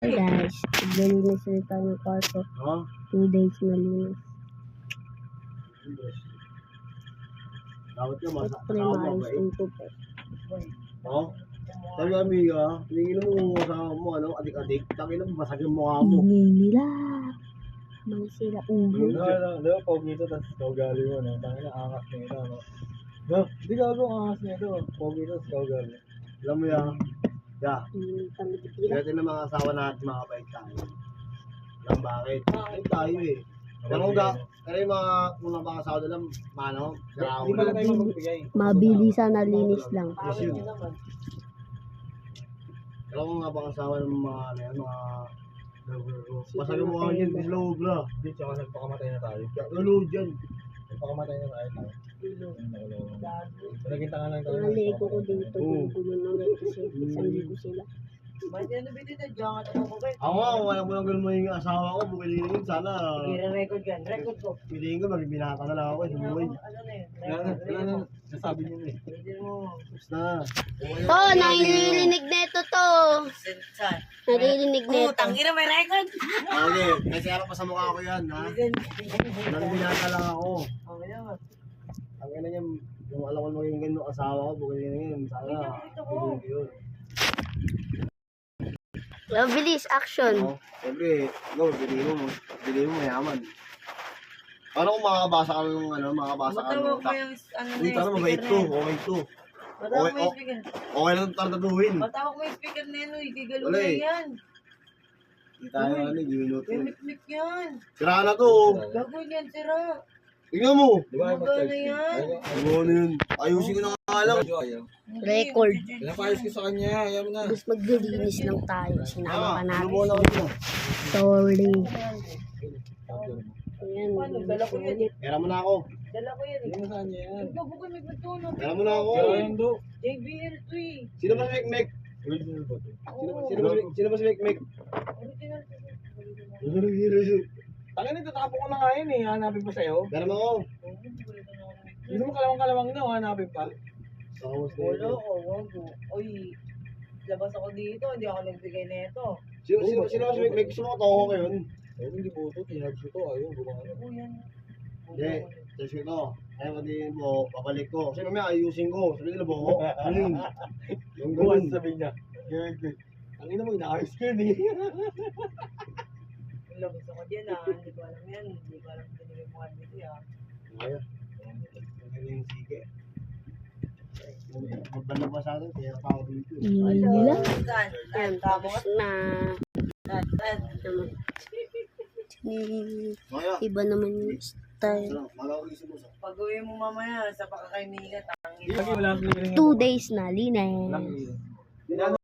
Hey guys, naglinis ulit tayo ng kwarto. 2 days na linis. Dapat ka Ito masama ko na maayos ba yung tupo. Sabi nga amiga, tingin mo kasama mo, ano, adik-adik. Tangin mo, basag yung mukha mo. Ingay nila. Mga sila ulo. Di ba, pogi ito, tapos kaugali mo, no? Tangin na, angas na ito, no? No, di ka ako angas na ito. Pogi ito, tapos kaugali. Alam mo yan? Yeah. Pamigitira. Kaya din ng mga asawa natin, mga kabait tayo. Alam bakit? Ay tayo eh. Pero yung mga unang mga asawa nila, mano, saraw. Di pala tayo magbigay. Mabilisan na linis lang. Alam mo nga bang asawa ng mga, ano yan, mga... Basag yung mukha niyan, di sila ubra. Di, tsaka nagpakamatay na tayo. Lulod yan. Nagpakamatay na tayo. Nagkita nga lang tayo. Ang lego ko dito, gulo ng ganito sila. Isang ligo sila. Ako nga, wala mo lang ganun mo yung asawa ko, bukilin yun, sana. record yan. Record ko. Piliin ko, magbinata na lang ako, sumuwi. Wala na, nasabi niyo na eh. Tapos na. Oh, naririnig neto to. Saan? Naririnig neto. Tangina may record. Okay, kasi araw pa sa mukha ko yan, ha? Nagbinata lang ako. Ang ina niya, yung alam ko maging ganun asawa ko, bukilin na yun, sana. Piliin ko yun. Bilis, action. Siyempre, ikaw, piliin mo mayaman. Paano kung makakabasa ka ng ano, makakabasa ka ng Matawag ko utak? yung ano Uy, tara, mabait to, okay to. Matawag mo yung speaker. Okay lang tartaduhin. Matawag mo yung speaker na yun. Igigalo Wala na eh. yan. Hindi tayo ano, hindi minuto. May mikmik yan. Sira na to. Gagawin yan, sira. Tingnan mo. Di ba, Magana yan. Ano yun? Ayusin ko na nga lang. Record. Pinapayos ko sa kanya, ayaw mo na. Tapos maglilinis lang tayo. Sinama pa Ano natin. mo lang ito? Sorry. Ayan. Dala ko yan. Pera mo na ako. Dala ko yan. Hindi mo saan yan. Ikaw may magtunog. Pera mo na ako. Pero yun do. JBL to eh. Sino ba si Mekmek? Original ba ito? Sino ba si Mekmek? Original to. Tangin nito, tapo ko na nga yun eh. Hanapin pa sa'yo. Pera mo ako. Hindi mo kalawang-kalawang na, hanapin pa. Wala ko, wag ko. Uy, labas ako dito. Hindi ako nagbigay na ito. Sino ba si Mekmek? Gusto mo katoko ko yun? Ayun, hindi po ito. Tinarge ko ito. Ayaw, gumana. Ano yan? Hindi. Tapos ito. Ayaw ko din mo, babalik ko. Kasi mamaya ayusin ko. Sabi nila buho. Ano yun? Yung Buwan gawin. sabi niya. Ang ina mo, inaayos ko yun eh. Labas ako dyan ah. Hindi ko alam yan. Hindi ko alam kung yung mga dito ah. Kaya. Ang yung sige. Magbalik pa sa akin. Kaya pa ako dito. Ingay nila. Saan? Ayan, tapos na. Saan? Naman. Kaya. Iba naman yung style. Mag-aulisip mo sa. Pag-uwi mo mamaya sa pakakaimingat. Lagi wala akong 2 days na linis. Lang